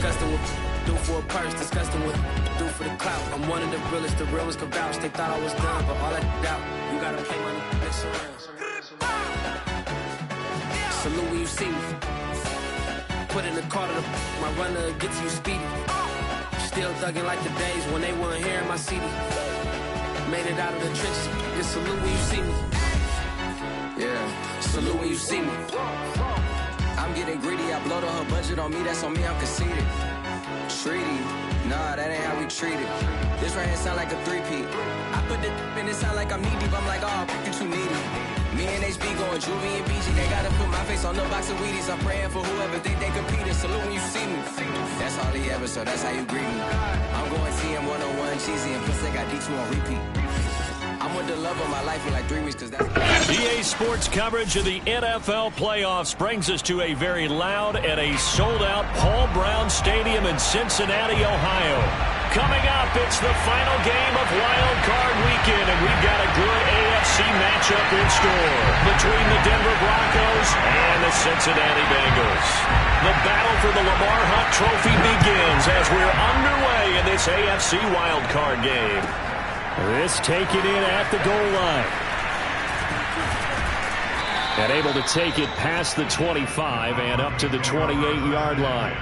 Disgusting with do for a purse, disgusting with do for the clout. I'm one of the realest, the real ones can vouch. They thought I was done, but all I doubt. You gotta pay money, mix around. Salute when you see me. Put in the car to my runner gets you speedy. Still thugging like the days when they weren't here in my city. Made it out of the trenches. Just salute when you see me. Yeah, salute when you see me. I'm getting greedy. I blow the whole budget on me. That's on me. I'm conceited. Treaty. Nah, that ain't how we treat it. This right here sound like a three-peat. I put the in it sound like I'm knee deep. I'm like, oh, you too needy. Me and HB going Juvie and BG. They gotta put my face on the box of Wheaties. I'm praying for whoever think they competing. Salute when you see me. That's all he ever, so that's how you greet me. I'm going TM 101 cheesy and plus they got D2 on repeat. I'm with the love of my life in like 3 weeks because that's... EA Sports coverage of the NFL playoffs brings us to a very loud and a sold-out Paul Brown Stadium in Cincinnati, Ohio. Coming up, it's the final game of Wildcard Weekend, and we've got a good AFC matchup in store between the Denver Broncos and the Cincinnati Bengals. The battle for the Lamar Hunt Trophy begins as we're underway in this AFC Wildcard game. This taken in at the goal line. And able to take it past the 25 and up to the 28-yard line.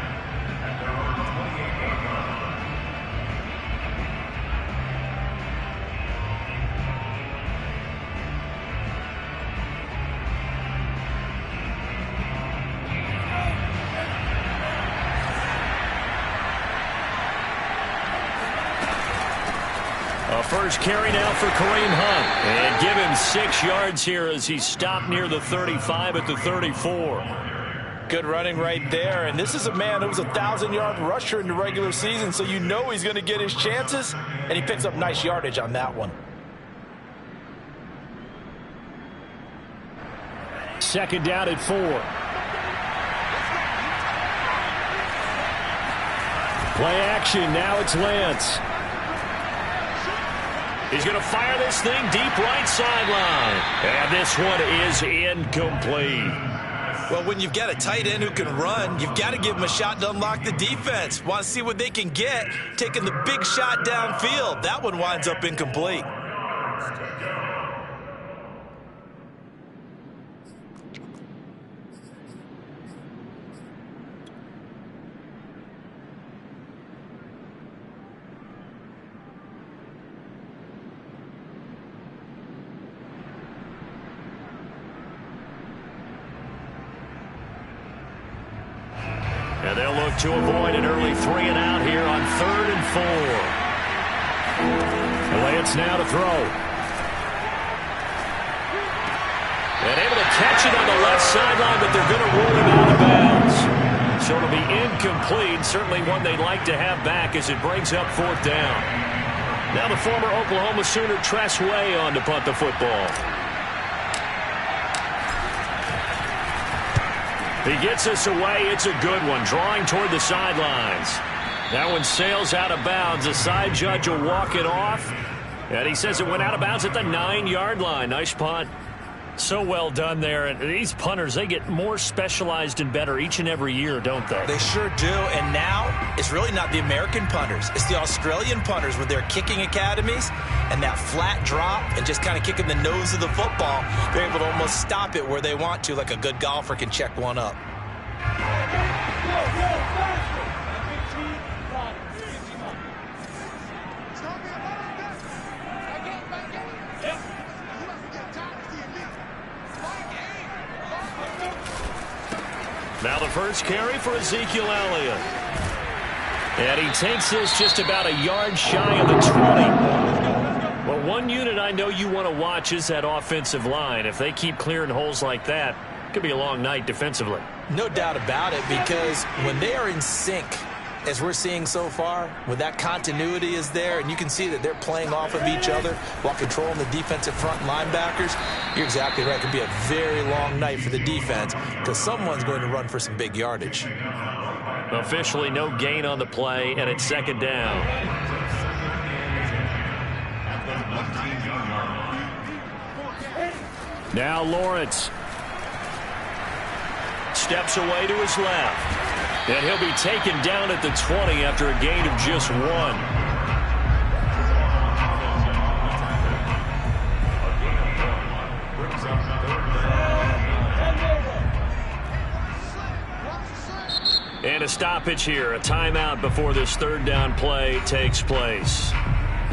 First carry now for Kareem Hunt. And give him 6 yards here as he stopped near the 35 at the 34. Good running right there. And this is a man who was a 1,000-yard rusher in the regular season, so you know he's going to get his chances. And he picks up nice yardage on that one. Second down at 4. Play action. Now it's Lance. He's going to fire this thing deep right sideline. And this one is incomplete. Well, when you've got a tight end who can run, you've got to give him a shot to unlock the defense. Want to see what they can get, taking the big shot downfield. That one winds up incomplete. And they'll look to avoid an early 3-and-out here on 3rd and 4. Lance now to throw. And able to catch it on the left sideline, but they're going to rule him out of bounds. So it'll be incomplete. Certainly one they'd like to have back as it brings up 4th down. Now the former Oklahoma Sooner Tress Way on to punt the football. He gets us away. It's a good one. Drawing toward the sidelines. That one sails out of bounds. The side judge will walk it off. And he says it went out of bounds at the 9-yard line. Nice punt. So well done there. And these punters, they get more specialized and better each and every year, don't they? They sure do. And now it's really not the American punters. It's the Australian punters with their kicking academies and that flat drop and just kind of kicking the nose of the football. They're able to almost stop it where they want to, like a good golfer can check one up. Now the first carry for Ezekiel Elliott. And he takes this just about a yard shy of the 20. Well, one unit I know you want to watch is that offensive line. If they keep clearing holes like that, it could be a long night defensively. No doubt about it, because when they are in sync, as we're seeing so far, when that continuity is there, and you can see that they're playing off of each other while controlling the defensive front linebackers, you're exactly right. It could be a very long night for the defense because someone's going to run for some big yardage. Officially no gain on the play, and it's 2nd down. Now Lawrence steps away to his left. And he'll be taken down at the 20 after a gain of just 1. And a stoppage here, a timeout before this third down play takes place.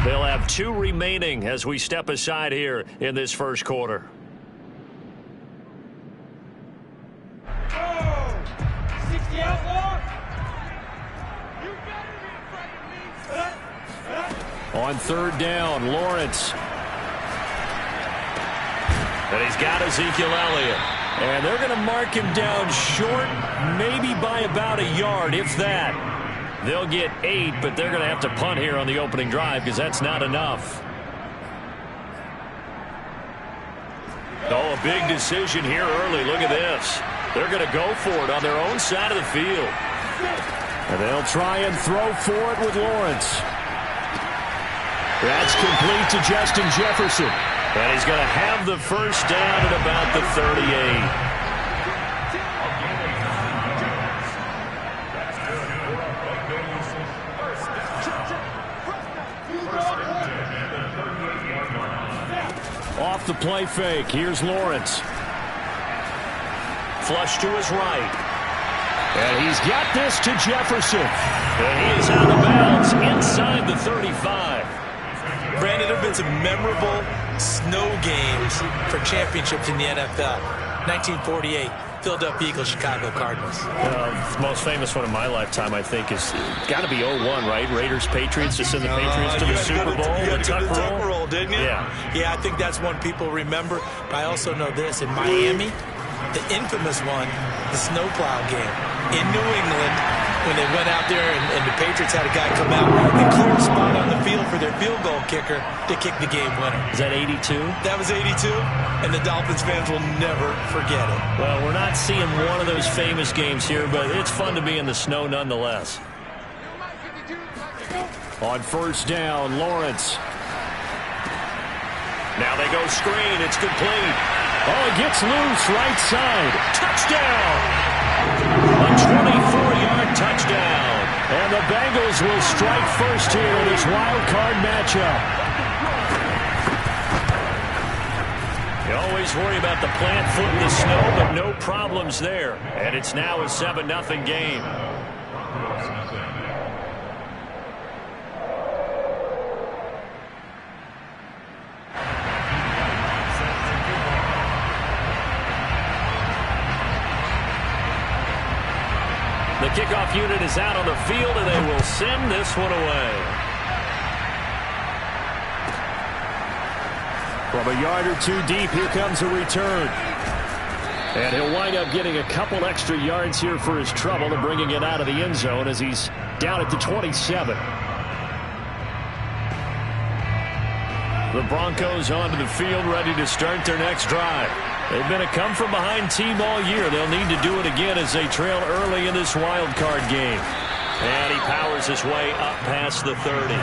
They'll have 2 remaining as we step aside here in this first quarter. On third down, Lawrence. And he's got Ezekiel Elliott. And they're going to mark him down short, maybe by about a yard, if that. They'll get 8, but they're going to have to punt here on the opening drive because that's not enough. Oh, a big decision here early. Look at this. They're going to go for it on their own side of the field. And they'll try and throw for it with Lawrence. That's complete to Justin Jefferson. And he's going to have the first down at about the 38. Off the play fake. Here's Lawrence. Flush to his right. And he's got this to Jefferson. And he is out of bounds inside the 35. Brandon, there have been some memorable snow games for championships in the NFL. 1948, Philadelphia Eagles, Chicago Cardinals. The most famous one of my lifetime, I think, is got to be 01, right? Raiders, Patriots, to send the Patriots to the Super Bowl. You got to go to the Tuck Roll, didn't you? Yeah. Yeah, I think that's one people remember. But I also know this. In Miami, the infamous one, the snowplow game. In New England, when they went out there and the Patriots had a guy come out and clear a spot on the field for their field goal kicker to kick the game winner. Is that 82? That was 82, and the Dolphins fans will never forget it. Well, we're not seeing one of those famous games here, but it's fun to be in the snow nonetheless. On first down, Lawrence. Now they go screen. It's complete. Oh, it gets loose right side. Touchdown! A 24-yard touchdown. And the Bengals will strike first here in this wild card matchup. You always worry about the plant foot in the snow, but no problems there. And it's now a 7-0 game. The kickoff unit is out on the field, and they will send this one away. From a yard or 2 deep, here comes a return. And he'll wind up getting a couple extra yards here for his trouble and bringing it out of the end zone as he's down at the 27. The Broncos onto the field, ready to start their next drive. They've been a come-from-behind team all year. They'll need to do it again as they trail early in this wild card game. And he powers his way up past the 30.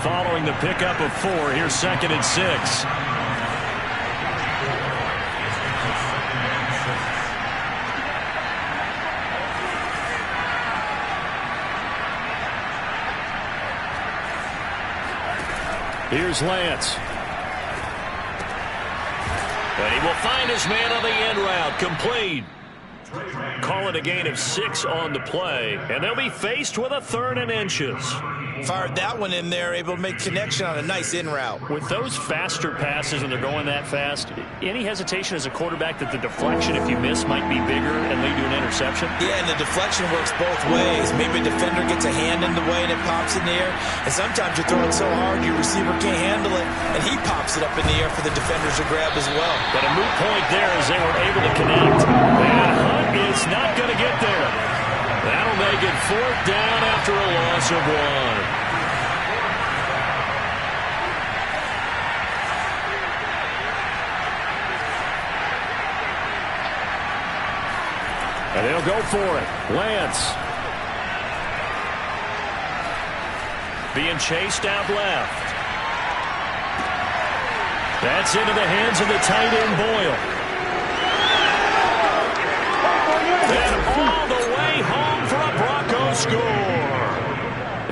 Following the pickup of 4, here's 2nd and 6. Here's Lance. And he will find his man on the end route. Complete. Call it a gain of 6 on the play. And they'll be faced with a 3rd and inches. Fired that one in there, able to make connection on a nice in route. With those faster passes and they're going that fast, any hesitation as a quarterback that the deflection, if you miss, might be bigger and lead to an interception? Yeah, and the deflection works both ways. Maybe a defender gets a hand in the way and it pops in the air. And sometimes you're throwing so hard your receiver can't handle it, and he pops it up in the air for the defenders to grab as well. But a moot point there as they were able to connect. And Hunt is not going to get there. That'll make it 4th down after a loss of 1. And they'll go for it. Lance. Being chased out left. That's into the hands of the tight end, Boyle. And all the way home for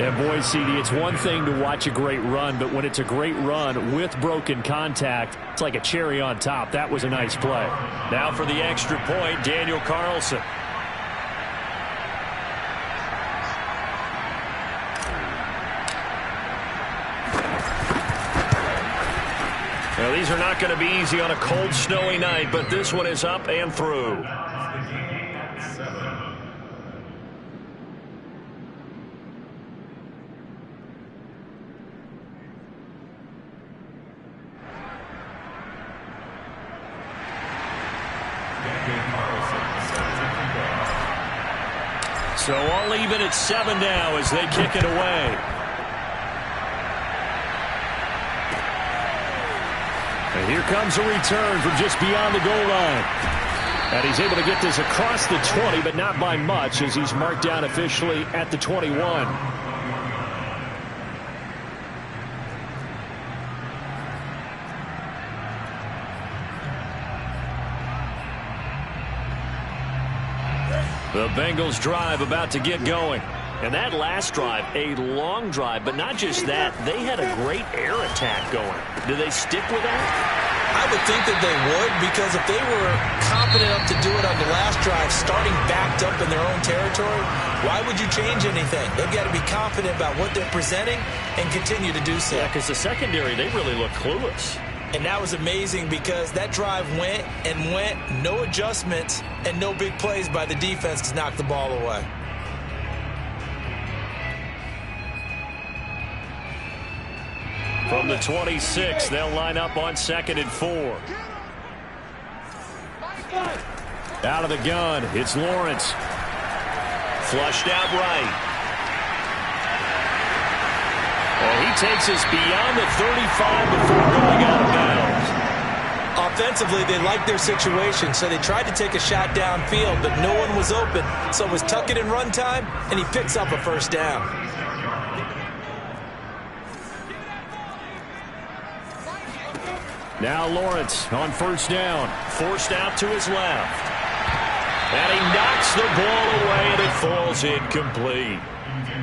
And boy, CD, it's one thing to watch a great run, but when it's a great run with broken contact, it's like a cherry on top. That was a nice play. Now for the extra point, Daniel Carlson. Now, these are not going to be easy on a cold, snowy night, but this one is up and through. So all even at 7 now as they kick it away. And here comes a return from just beyond the goal line. And he's able to get this across the 20, but not by much as he's marked down officially at the 21. The Bengals drive about to get going. And that last drive, a long drive, but not just that, they had a great air attack going. Do they stick with that? I would think that they would, because if they were confident enough to do it on the last drive, starting backed up in their own territory, why would you change anything? They've got to be confident about what they're presenting and continue to do so. Yeah, because the secondary, they really look clueless. And that was amazing because that drive went and went, no adjustments and no big plays by the defense to knock the ball away. From the 26, they'll line up on 2nd and 4. Out of the gun, it's Lawrence. Flushed out right. Well, he takes us beyond the 35 before going out of bounds. Offensively, they liked their situation, so they tried to take a shot downfield, but no one was open. So it was tuck it and run time, and he picks up a first down. Now Lawrence on 1st down, forced out to his left. And he knocks the ball away, and it falls incomplete.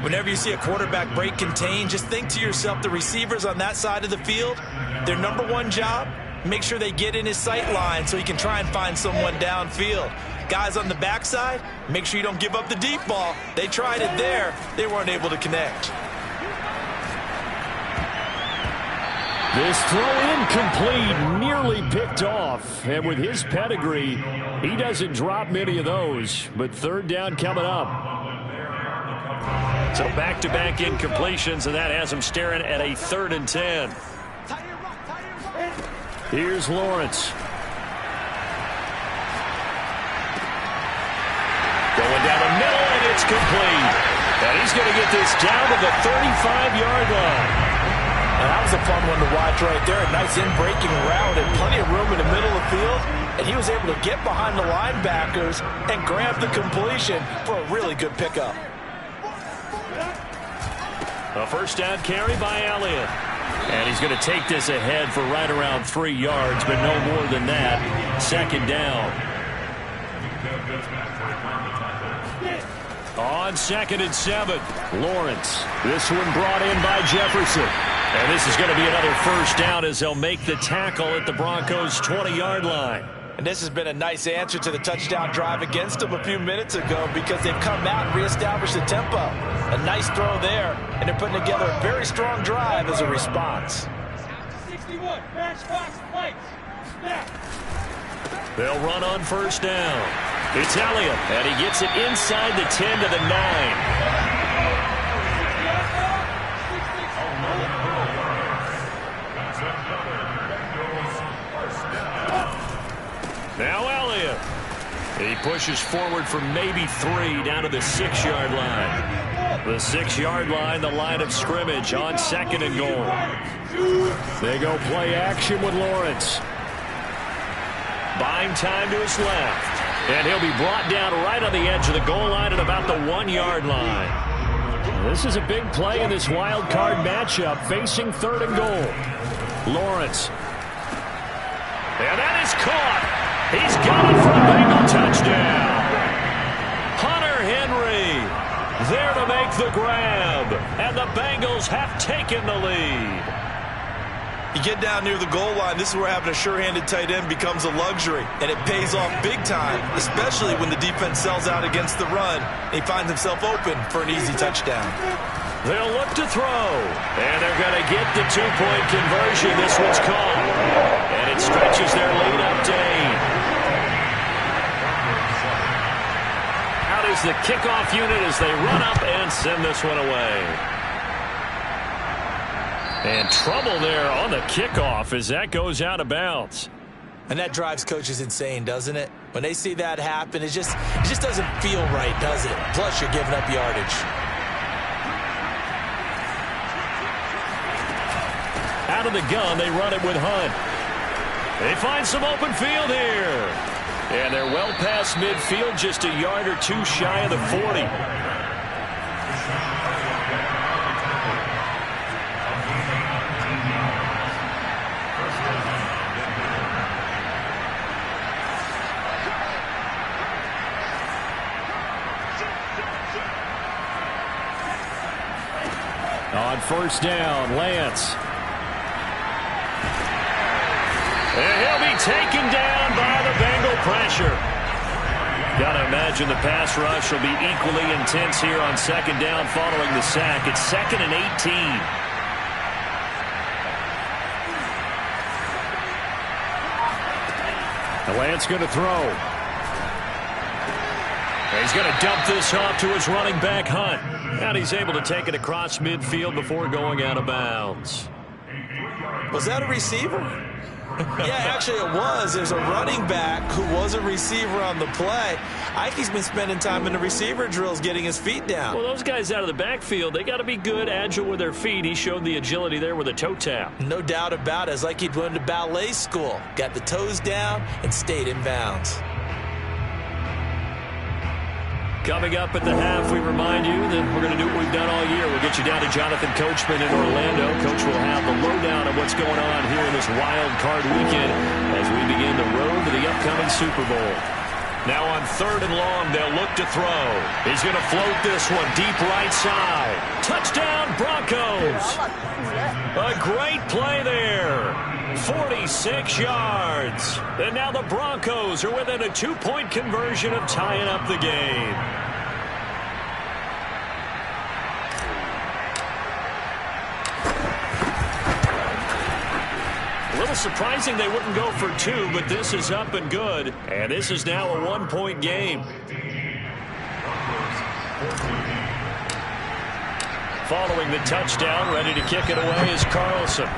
Whenever you see a quarterback break contain, just think to yourself, the receivers on that side of the field, their number one job, make sure they get in his sight line so he can try and find someone downfield. Guys on the backside, make sure you don't give up the deep ball. They tried it there. They weren't able to connect. This throw incomplete, nearly picked off. And with his pedigree, he doesn't drop many of those. But 3rd down coming up. So back-to-back incompletions, and that has him staring at a 3rd and 10. Here's Lawrence. Going down the middle, and it's complete. And he's going to get this down to the 35-yard line. And that was a fun one to watch right there. A nice in-breaking route and plenty of room in the middle of the field. And he was able to get behind the linebackers and grab the completion for a really good pickup. A 1st down carry by Elliott. And he's going to take this ahead for right around 3 yards, but no more than that. 2nd down. On 2nd and 7, Lawrence. This one brought in by Jefferson. And this is going to be another 1st down as they'll make the tackle at the Broncos' 20-yard line. And this has been a nice answer to the touchdown drive against them a few minutes ago because they've come out and reestablished the tempo. A nice throw there, and they're putting together a very strong drive as a response. 61, matchbox, lights, snap. They'll run on 1st down. It's Elliott, and he gets it inside the 10 to the 9. Now Elliott. He pushes forward for maybe 3 down to the 6-yard line. The 6-yard line, the line of scrimmage on 2nd and goal. They go play action with Lawrence. Buying time to his left. And he'll be brought down right on the edge of the goal line at about the 1-yard line. This is a big play in this wild card matchup facing 3rd and goal. Lawrence. And that is caught. He's got it for the Bengal touchdown. Hunter Henry, there to make the grab. And the Bengals have taken the lead. You get down near the goal line, this is where having a sure-handed tight end becomes a luxury, and it pays off big time, especially when the defense sells out against the run, and he finds himself open for an easy touchdown. They'll look to throw, and they're going to get the two-point conversion. This one's caught, and it stretches their lead up to 8. Out is the kickoff unit as they run up and send this one away. And trouble there on the kickoff as that goes out of bounds. And that drives coaches insane, doesn't it? When they see that happen, it just doesn't feel right, does it? Plus, you're giving up yardage. Out of the gun, they run it with Hunt. They find some open field here. And they're well past midfield, just a yard or two shy of the 40. On first down, Lance. And he'll be taken down by the Bengal pressure. Got to imagine the pass rush will be equally intense here on second down following the sack. It's 2nd and 18. The Lance going to throw. And he's going to dump this off to his running back, Hunt. And he's able to take it across midfield before going out of bounds. Was that a receiver? Yeah, actually it was. There's a running back who was a receiver on the play. Ike's been spending time in the receiver drills getting his feet down. Well, those guys out of the backfield, they got to be good, agile with their feet. He showed the agility there with a toe tap. No doubt about it. It's like he'd went to ballet school. Got the toes down and stayed in bounds. Coming up at the half, we remind you that we're going to do what we've done all year. We'll get you down to Jonathan Coachman in Orlando. Coach will have the lowdown of what's going on here in this wild card weekend as we begin the road to the upcoming Super Bowl. Now on 3rd and long, they'll look to throw. He's going to float this one deep right side. Touchdown, Broncos. A great play there. 46 yards. And now the Broncos are within a 2-point conversion of tying up the game. A little surprising they wouldn't go for 2, but this is up and good. And this is now a 1-point game. Following the touchdown, ready to kick it away is Carlson.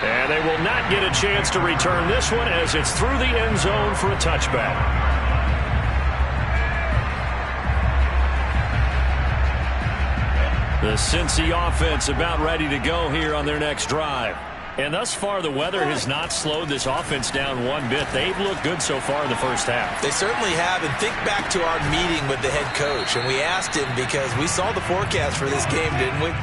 And they will not get a chance to return this one as it's through the end zone for a touchback. The Cincy offense about ready to go here on their next drive. And thus far, the weather has not slowed this offense down one bit. They've looked good so far in the first half. They certainly have. And think back to our meeting with the head coach. And we asked him because we saw the forecast for this game, didn't we?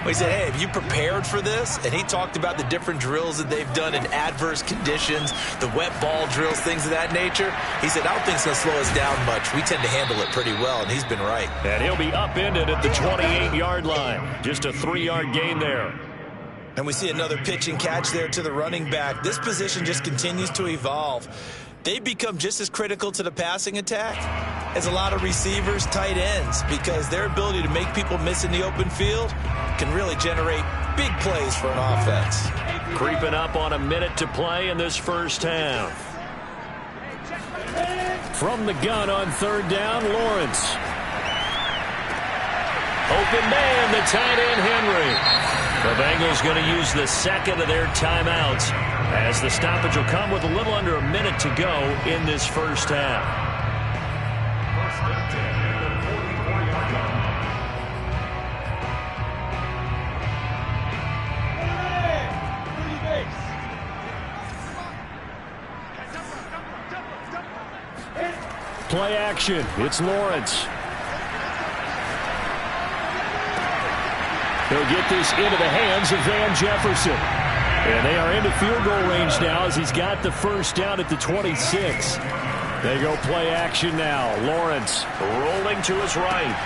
We said, hey, have you prepared for this? And he talked about the different drills that they've done in adverse conditions, the wet ball drills, things of that nature. He said, I don't think it's going to slow us down much. We tend to handle it pretty well, and he's been right. And he'll be upended at the 28-yard line. Just a 3-yard gain there. And we see another pitch and catch there to the running back. This position just continues to evolve. They've become just as critical to the passing attack as a lot of receivers, tight ends, because their ability to make people miss in the open field can really generate big plays for an offense. Creeping up on a minute to play in this first half. From the gun on 3rd down, Lawrence. Open man, the tight end, Henry. The Bengals going to use the second of their timeouts as the stoppage will come with a little under a minute to go in this first half. Play action. It's Lawrence. He'll get this into the hands of Van Jefferson. And they are into field goal range now as he's got the first down at the 26. They go play action now. Lawrence rolling to his right.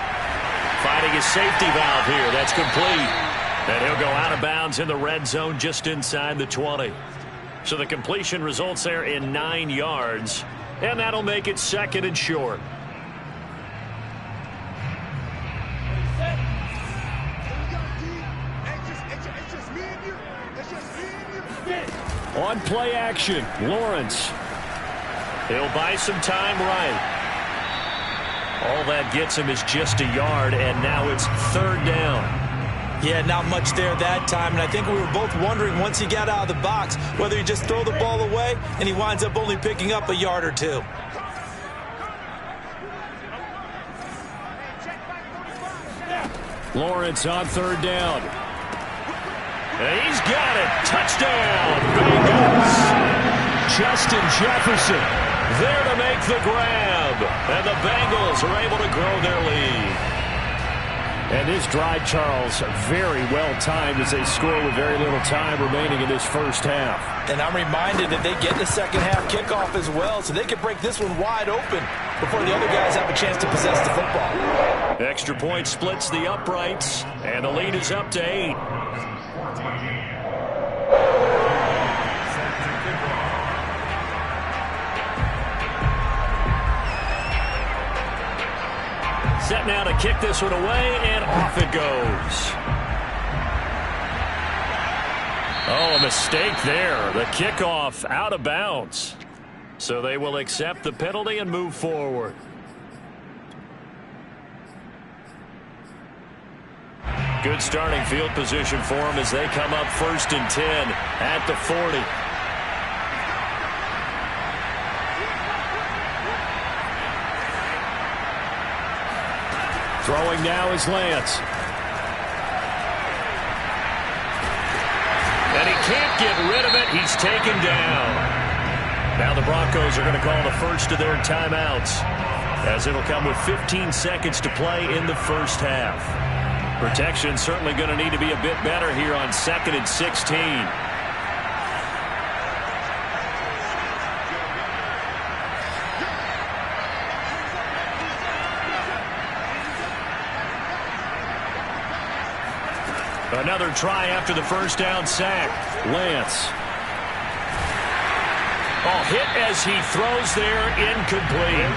Finding his safety valve here. That's complete. And he'll go out of bounds in the red zone just inside the 20. So the completion results there in 9 yards. And that'll make it 2nd and short. On play action, Lawrence. He'll buy some time right. All that gets him is just a yard, and now it's 3rd down. Yeah, not much there that time, and I think we were both wondering once he got out of the box whether he just throw the ball away and he winds up only picking up a yard or 2. Lawrence on 3rd down. And he's got it. Touchdown, Bengals. Justin Jefferson there to make the grab. And the Bengals are able to grow their lead. And this drive, Charles, very well timed as they score with very little time remaining in this first half. And I'm reminded that they get the second half kickoff as well, so they can break this one wide open before the other guys have a chance to possess the football. Extra point splits the uprights, and the lead is up to 8. Set now to kick this one away, and off it goes. Oh, a mistake there. The kickoff out of bounds. So they will accept the penalty and move forward. Good starting field position for them as they come up 1st and 10 at the 40. Throwing now is Lance. And he can't get rid of it. He's taken down. Now the Broncos are going to call the first of their timeouts, as it'll come with 15 seconds to play in the first half. Protection certainly going to need to be a bit better here on 2nd and 16. Another try after the first down sack. Lance. Oh, hit as he throws there, incomplete.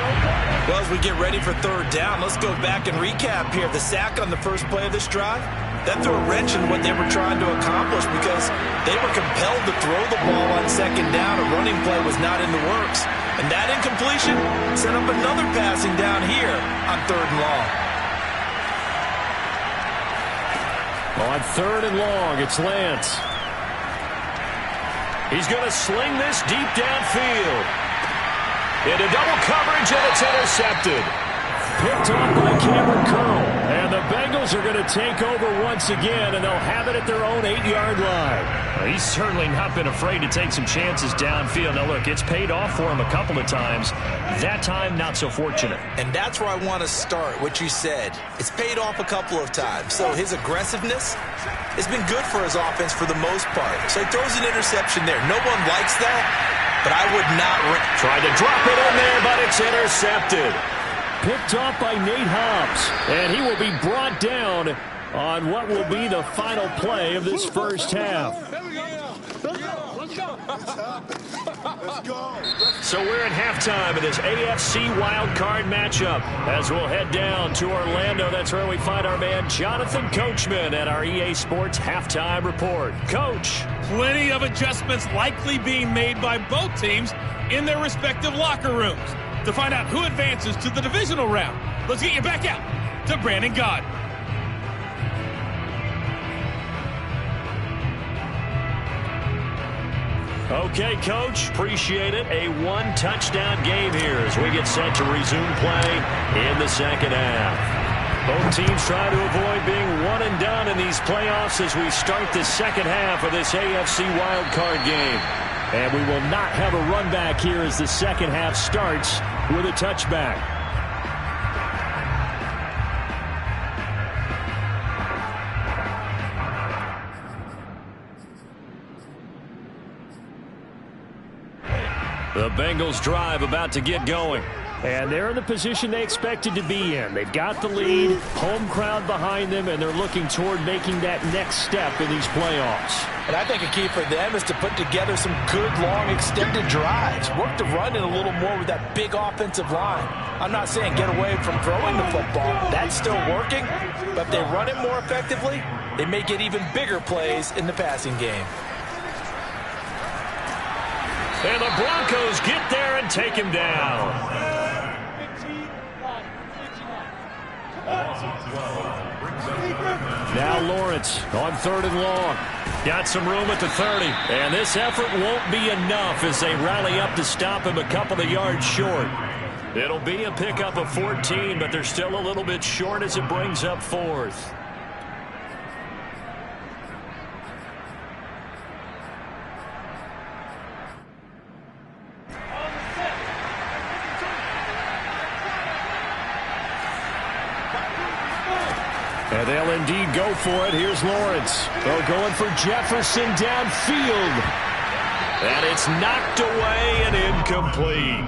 Well, as we get ready for 3rd down, let's go back and recap here. The sack on the first play of this drive, that threw a wrench in what they were trying to accomplish because they were compelled to throw the ball on 2nd down. A running play was not in the works. And that incompletion set up another passing down here on 3rd and long. On 3rd and long, it's Lance. He's going to sling this deep downfield. Into double coverage, and it's intercepted. Picked off by Cameron Curl. And the Bengals are going to take over once again, and they'll have it at their own 8-yard line. Well, he's certainly not been afraid to take some chances downfield. Now, look, it's paid off for him a couple of times. That time, not so fortunate. And that's where I want to start, what you said. It's paid off a couple of times. So his aggressiveness has been good for his offense for the most part. So he throws an interception there. No one likes that, but I would not... Tried to drop it in there, but it's intercepted. Picked off by Nate Hobbs, and he will be brought down on what will be the final play of this first half. So we're at halftime of this AFC Wildcard matchup as we'll head down to Orlando. That's where we find our man Jonathan Coachman at our EA Sports Halftime Report. Coach. Plenty of adjustments likely being made by both teams in their respective locker rooms to find out who advances to the divisional round. Let's get you back out to Brandon Gaudin. Okay, Coach, appreciate it. A one-touchdown game here as we get set to resume play in the second half. Both teams try to avoid being one and done in these playoffs as we start the second half of this AFC wildcard game. And we will not have a run back here as the second half starts with a touchback. The Bengals drive about to get going. And they're in the position they expected to be in. They've got the lead, home crowd behind them, and they're looking toward making that next step in these playoffs. And I think a key for them is to put together some good, long, extended drives. Work the run in a little more with that big offensive line. I'm not saying get away from throwing the football. That's still working. But if they run it more effectively, they may get even bigger plays in the passing game. And the Broncos get there and take him down. Now Lawrence on 3rd and long. Got some room at the 30. And this effort won't be enough as they rally up to stop him a couple of yards short. It'll be a pickup of 14, but they're still a little bit short as it brings up 4th. And they'll indeed go for it. Here's Lawrence. They're going for Jefferson downfield. And it's knocked away and incomplete.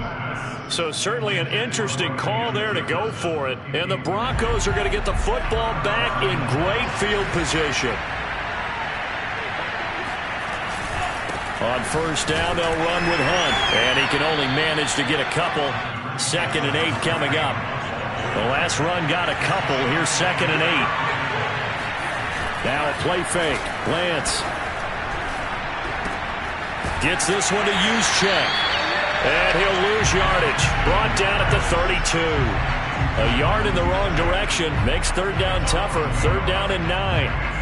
So certainly an interesting call there to go for it. And the Broncos are going to get the football back in great field position. On 1st down, they'll run with Hunt. And he can only manage to get a couple. 2nd and 8 coming up. The last run got a couple. Here's 2nd and 8. Now a play fake. Lance gets this one to Juszczyk. And he'll lose yardage. Brought down at the 32. A yard in the wrong direction. Makes 3rd down tougher. 3rd down and 9.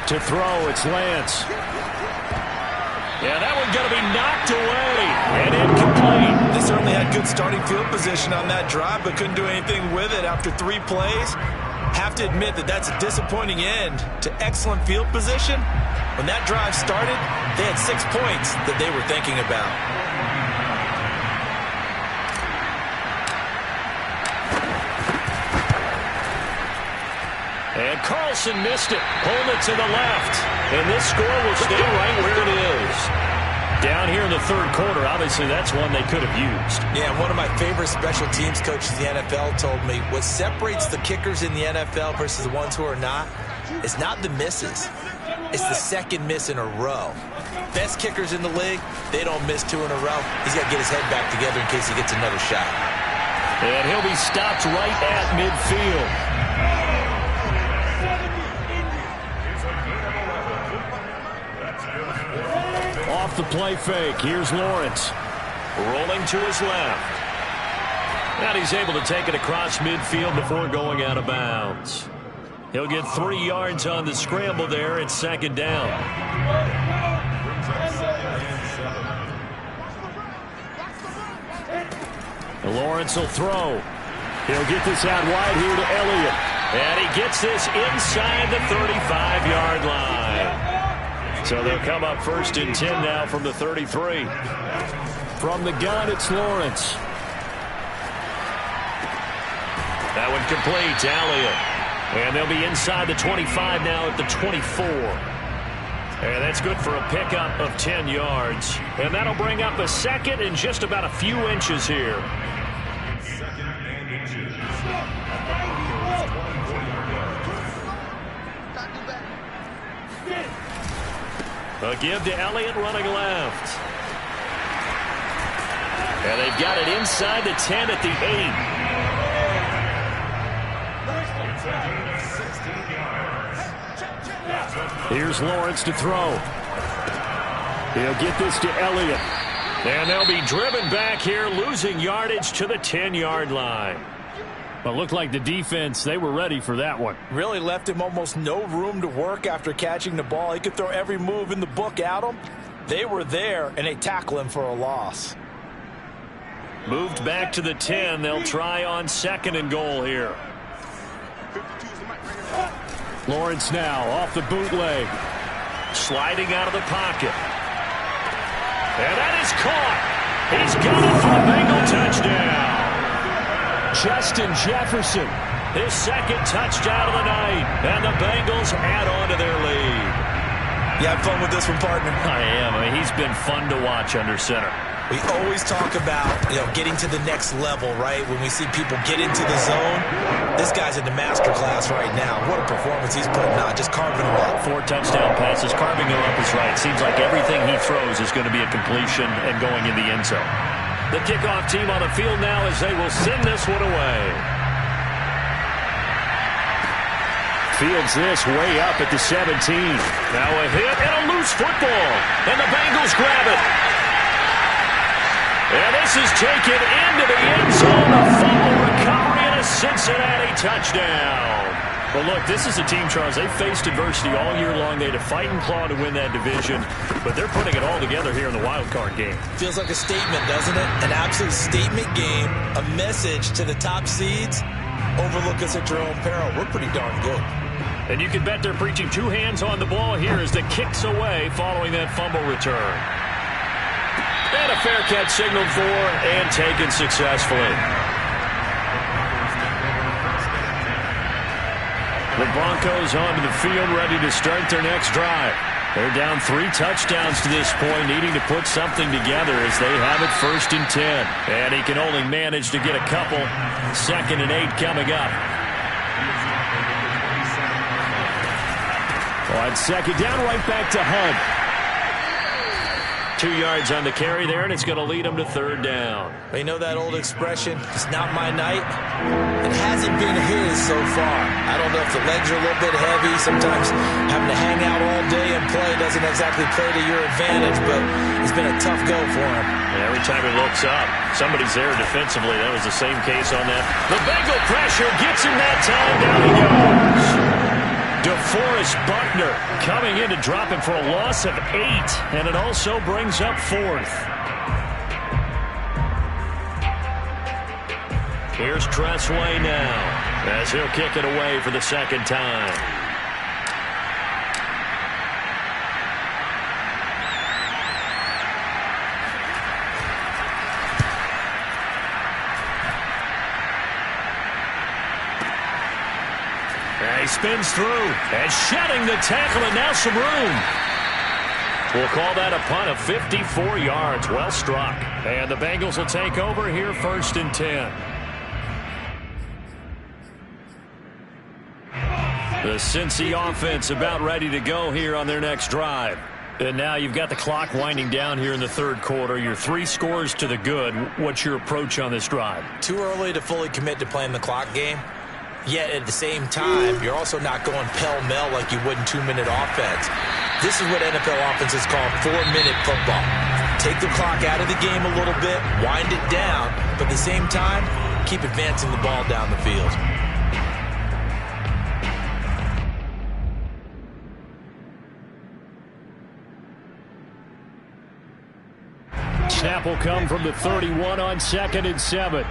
to throw. It's Lance. Yeah, that one's going to be knocked away and incomplete. They certainly had good starting field position on that drive, but couldn't do anything with it after 3 plays. Have to admit that that's a disappointing end to excellent field position. When that drive started, they had 6 points that they were thinking about. And Carlson missed it. Pulled it to the left. And this score will stay right where it is. Down here in the third quarter, obviously that's one they could have used. Yeah, one of my favorite special teams coaches in the NFL told me what separates the kickers in the NFL versus the ones who are not is not the misses. It's the second miss in a row. Best kickers in the league, they don't miss 2 in a row. He's got to get his head back together in case he gets another shot. And he'll be stopped right at midfield. Off the play fake. Here's Lawrence. Rolling to his left. And he's able to take it across midfield before going out of bounds. He'll get 3 yards on the scramble there. It's second down. Lawrence will throw. He'll get this out wide here to Elliott. And he gets this inside the 35-yard line. So they'll come up 1st and 10 now from the 33. From the gun, it's Lawrence. That one complete to Elliott. And they'll be inside the 25 now at the 24. And that's good for a pickup of 10 yards. And that'll bring up a 2nd and just about a few inches here. A give to Elliott running left. And they've got it inside the 10 at the 8. Here's Lawrence to throw. He'll get this to Elliott. And they'll be driven back here, losing yardage to the 10-yard line. Well, it looked like the defense, they were ready for that one. Really left him almost no room to work after catching the ball. He could throw every move in the book at him. They were there, and they tackle him for a loss. Moved back to the 10. They'll try on 2nd and goal here. Lawrence now off the bootleg. Sliding out of the pocket. And that is caught. He's got it for the Bengal touchdown. Justin Jefferson. His second touchdown of the night. And the Bengals add on to their lead. You have fun with this one, partner? I am. I mean, he's been fun to watch under center. We always talk about, getting to the next level, right? When we see people get into the zone, this guy's in the master class right now. What a performance he's putting on, just carving them up. 4 touchdown passes, carving them up is right. Seems like everything he throws is going to be a completion and going in the end zone. The kickoff team on the field now as they will send this one away. Fields this way up at the 17. Now a hit and a loose football. And the Bengals grab it. And this is taken into the end zone. A fumble recovery and a Cincinnati touchdown. Well, look, this is a team, Charles, they faced adversity all year long. They had to fight and claw to win that division, but they're putting it all together here in the wild card game. Feels like a statement, doesn't it? An absolute statement game, a message to the top seeds. Overlook us at your own peril. We're pretty darn good. And you can bet they're preaching 2 hands on the ball here as the kick's away following that fumble return. And a fair catch signaled for and taken successfully. The Broncos onto the field ready to start their next drive. They're down 3 touchdowns to this point, needing to put something together as they have it 1st and 10. And he can only manage to get a couple. 2nd and 8 coming up. On 2nd down, right back to Hunt. 2 yards on the carry there, and it's going to lead them to 3rd down. You know that old expression, it's not my night? It hasn't been his so far. I don't know if the legs are a little bit heavy. Sometimes having to hang out all day and play doesn't exactly play to your advantage, but it's been a tough go for him. And every time he looks up, somebody's there defensively. That was the same case on that. The Bengal pressure gets him that time. Down he goes. DeForest Buckner coming in to drop him for a loss of 8, and it also brings up 4th. Here's Tressway now as he'll kick it away for the 2nd time. He spins through and shedding the tackle, and now some room. We'll call that a punt of 54 yards. Well struck. And the Bengals will take over here 1st and 10. The Cincy offense about ready to go here on their next drive. And now you've got the clock winding down here in the 3rd quarter. You're 3 scores to the good. What's your approach on this drive? Too early to fully commit to playing the clock game. Yet at the same time, you're also not going pell-mell like you would in 2-minute offense. This is what NFL offenses call 4-minute football. Take the clock out of the game a little bit, wind it down, but at the same time, keep advancing the ball down the field. Snap will come from the 31 on 2nd and 7.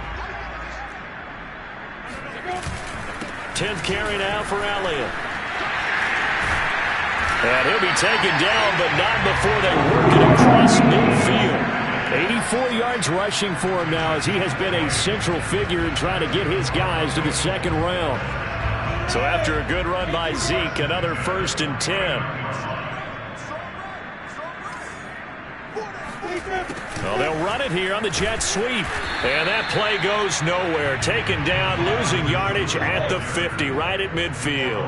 10th carry now for Elliott. And he'll be taken down, but not before they work it across midfield. 84 yards rushing for him now as he has been a central figure in trying to get his guys to the 2nd round. So after a good run by Zeke, another 1st and 10. Well, they'll run it here on the jet sweep. And that play goes nowhere. Taken down, losing yardage at the 50, right at midfield.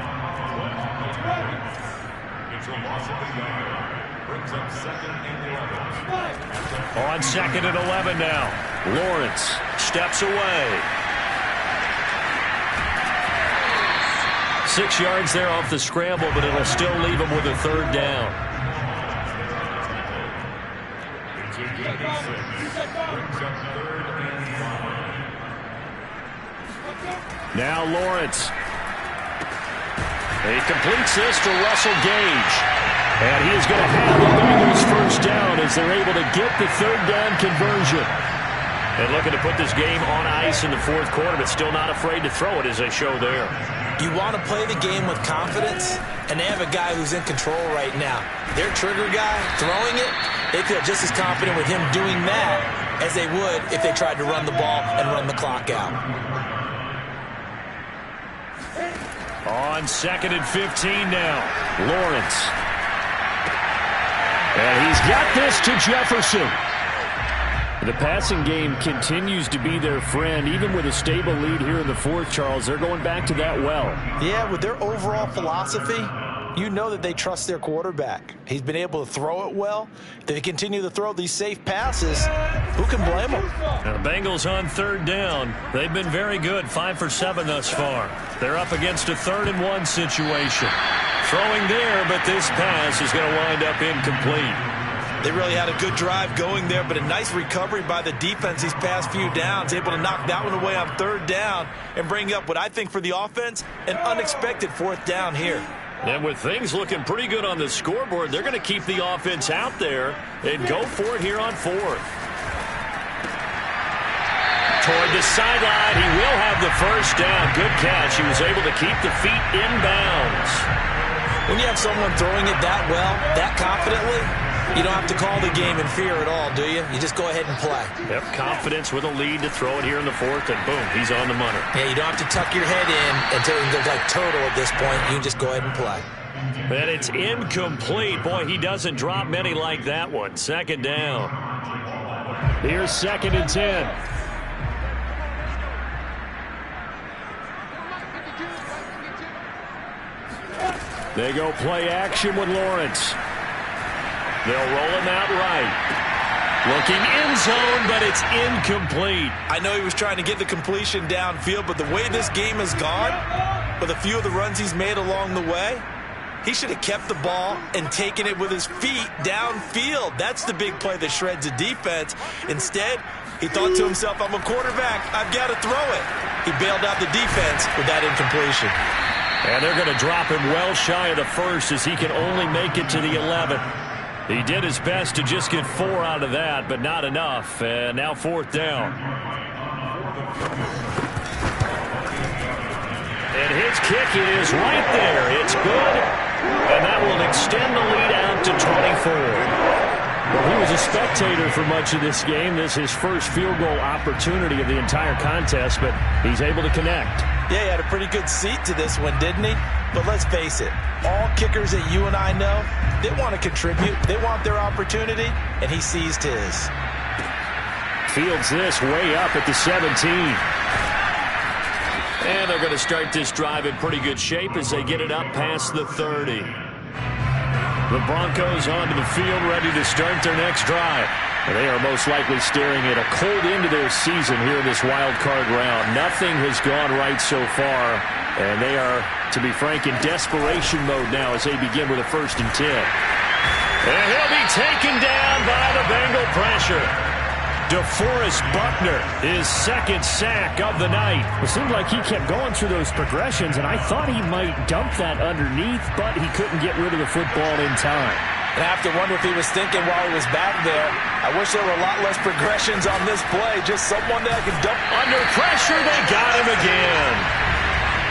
On 2nd and 11 now. Lawrence steps away. 6 yards there off the scramble, but it'll still leave him with a 3rd down. Now Lawrence. He completes this to Russell Gage. And he is going to have the Bengals 1st down as they're able to get the 3rd down conversion. And looking to put this game on ice in the 4th quarter, but still not afraid to throw it as they show there. You want to play the game with confidence, and they have a guy who's in control right now. Their trigger guy, throwing it, they feel just as confident with him doing that as they would if they tried to run the ball and run the clock out. On 2nd and 15 now, Lawrence. And he's got this to Jefferson. The passing game continues to be their friend. Even with a stable lead here in the fourth, Charles, they're going back to that well. Yeah, with their overall philosophy, you know that they trust their quarterback. He's been able to throw it well. If they continue to throw these safe passes, who can blame them? Now the Bengals on 3rd down. They've been very good, 5 for 7 thus far. They're up against a 3rd and 1 situation. Throwing there, but this pass is going to wind up incomplete. They really had a good drive going there, but a nice recovery by the defense these past few downs, able to knock that one away on 3rd down and bring up what I think for the offense, an unexpected 4th down here. And with things looking pretty good on the scoreboard, they're going to keep the offense out there and go for it here on 4th. Toward the sideline, he will have the first down. Good catch. He was able to keep the feet inbounds. When you have someone throwing it that well, that confidently, you don't have to call the game in fear at all, do you? You just go ahead and play. Yep, confidence with a lead to throw it here in the 4th, and boom, he's on the money. Yeah, you don't have to tuck your head in until it goes like turtle at this point. You can just go ahead and play. And it's incomplete. Boy, he doesn't drop many like that one. 2nd down. Here's 2nd and 10. They go play action with Lawrence. They'll roll him out right. Looking end zone, but it's incomplete. I know he was trying to get the completion downfield, but the way this game has gone, with a few of the runs he's made along the way, he should have kept the ball and taken it with his feet downfield. That's the big play that shreds a defense. Instead, he thought to himself, I'm a quarterback, I've got to throw it. He bailed out the defense with that incompletion. And they're going to drop him well shy of the first as he can only make it to the 11th. He did his best to just get 4 out of that, but not enough. And now 4th down. And his kick is right there. It's good. And that will extend the lead out to 24. Well, he was a spectator for much of this game. This is his first field goal opportunity of the entire contest, but he's able to connect. Yeah, he had a pretty good seat to this one, didn't he? But let's face it, all kickers that you and I know, they want to contribute. They want their opportunity, and he seized his. Fields this way up at the 17. And they're going to start this drive in pretty good shape as they get it up past the 30. The Broncos onto the field ready to start their next drive. They are most likely staring at a cold end to their season here in this wild card round. Nothing has gone right so far, and they are, to be frank, in desperation mode now as they begin with a 1st and 10. And he'll be taken down by the Bengal pressure. DeForest Buckner, his 2nd sack of the night. It seemed like he kept going through those progressions, and I thought he might dump that underneath, but he couldn't get rid of the football in time. And I have to wonder if he was thinking while he was back there, I wish there were a lot less progressions on this play, just someone that I could dump. Under pressure, they got him again.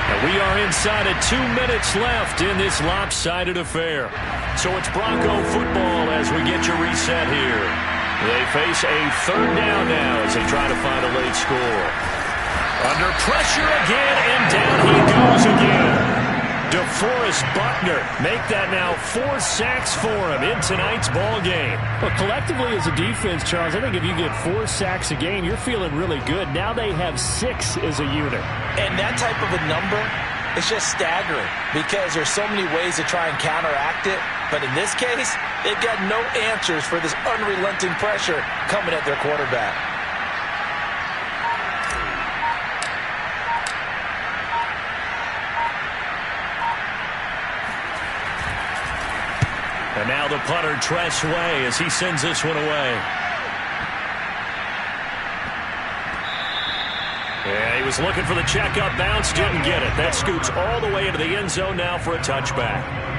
And we are inside of 2 minutes left in this lopsided affair. So it's Bronco football as we get your reset here. They face a 3rd down now as they try to find a late score. Under pressure again, and down he goes again. DeForest Buckner make that now 4 sacks for him in tonight's ball game. Well, collectively as a defense, Charles, I think if you get 4 sacks a game, you're feeling really good. Now they have 6 as a unit. And that type of a number, it's just staggering because there's so many ways to try and counteract it. But in this case, they've got no answers for this unrelenting pressure coming at their quarterback. And now the punter, Tress Way, as he sends this one away. Yeah, he was looking for the checkup bounce, didn't get it. That scoots all the way into the end zone now for a touchback.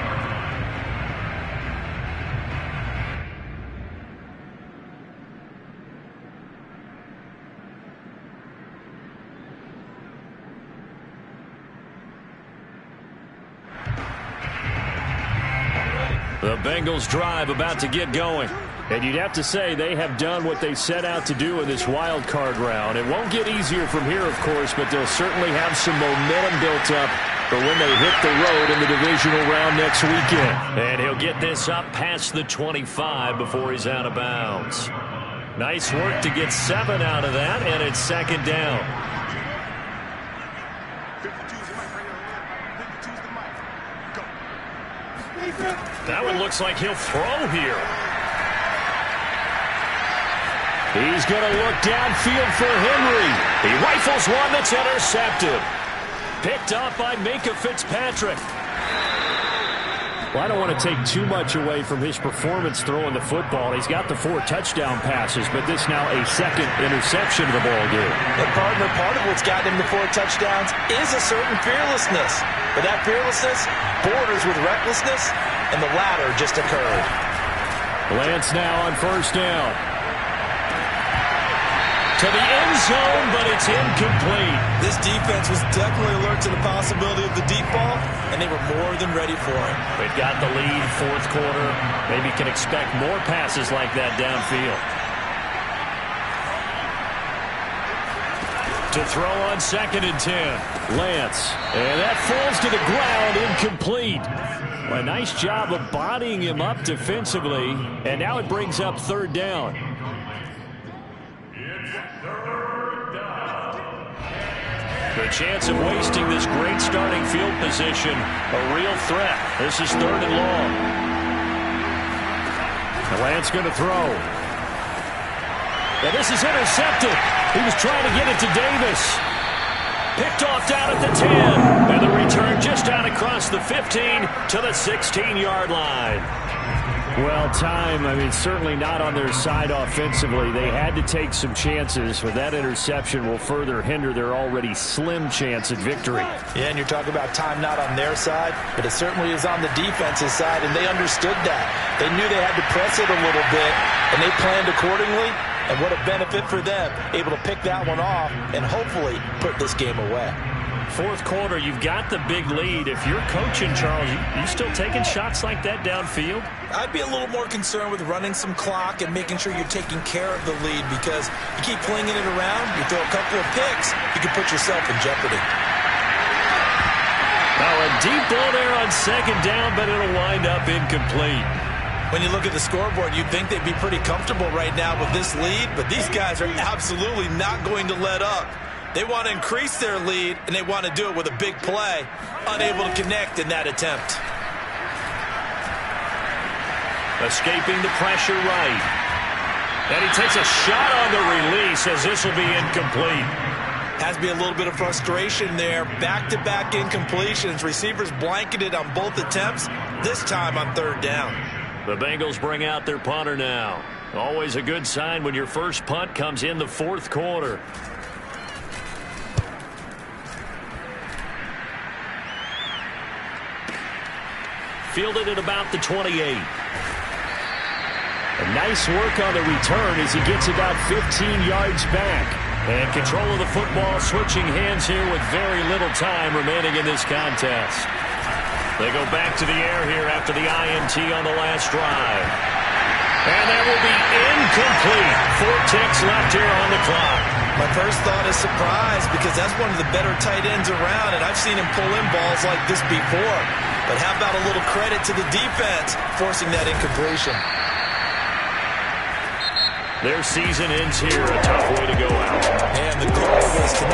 Bengals drive about to get going. And you'd have to say they have done what they set out to do in this wild card round. It won't get easier from here, of course, but they'll certainly have some momentum built up for when they hit the road in the divisional round next weekend. And he'll get this up past the 25 before he's out of bounds. Nice work to get 7 out of that, and it's second down. That one looks like he'll throw here. He's going to look downfield for Henry. He rifles one that's intercepted. Picked up by Minkah Fitzpatrick. Well, I don't want to take too much away from his performance throwing the football. He's got the 4 touchdown passes, but this now a second interception of the ball game. And partner, part of what's gotten him the 4 touchdowns is a certain fearlessness. But that fearlessness borders with recklessness, and the latter just occurred. Lance now on first down. To the end zone, but it's incomplete. This defense was definitely alert to the possibility of the deep ball, and they were more than ready for it. They've got the lead, fourth quarter. Maybe can expect more passes like that downfield. To throw on 2nd and 10. Lance. And that falls to the ground, incomplete. Well, a nice job of bodying him up defensively, and now it brings up 3rd down. The chance of wasting this great starting field position, a real threat. This is 3rd and long. And Lance going to throw. And this is intercepted. He was trying to get it to Davis. Picked off down at the 10. And the return just out across the 15 to the 16-yard line. Well, certainly not on their side offensively. They had to take some chances, but that interception will further hinder their already slim chance at victory. Yeah, and you're talking about time not on their side, but it certainly is on the defense's side, and they understood that. They knew they had to press it a little bit, and they planned accordingly, and what a benefit for them, able to pick that one off and hopefully put this game away. Fourth quarter, you've got the big lead. If you're coaching, Charles, you still taking shots like that downfield? I'd be a little more concerned with running some clock and making sure you're taking care of the lead, because you keep flinging it around, you throw a couple of picks, you can put yourself in jeopardy. Now a deep ball there on 2nd down, but it'll wind up incomplete. When you look at the scoreboard, you'd think they'd be pretty comfortable right now with this lead, but these guys are absolutely not going to let up. They want to increase their lead, and they want to do it with a big play. Unable to connect in that attempt. Escaping the pressure right. And he takes a shot on the release as this will be incomplete. Has to be a little bit of frustration there. Back-to-back incompletions. Receivers blanketed on both attempts, this time on 3rd down. The Bengals bring out their punter now. Always a good sign when your first punt comes in the 4th quarter. Fielded at about the 28. A nice work on the return as he gets about 15 yards back. And control of the football switching hands here with very little time remaining in this contest. They go back to the air here after the INT on the last drive. And that will be incomplete. 4 ticks left here on the clock. My first thought is surprise, because that's one of the better tight ends around, and I've seen him pull in balls like this before. But how about a little credit to the defense forcing that incompletion? Their season ends here. A tough way to go out. And the goal was to not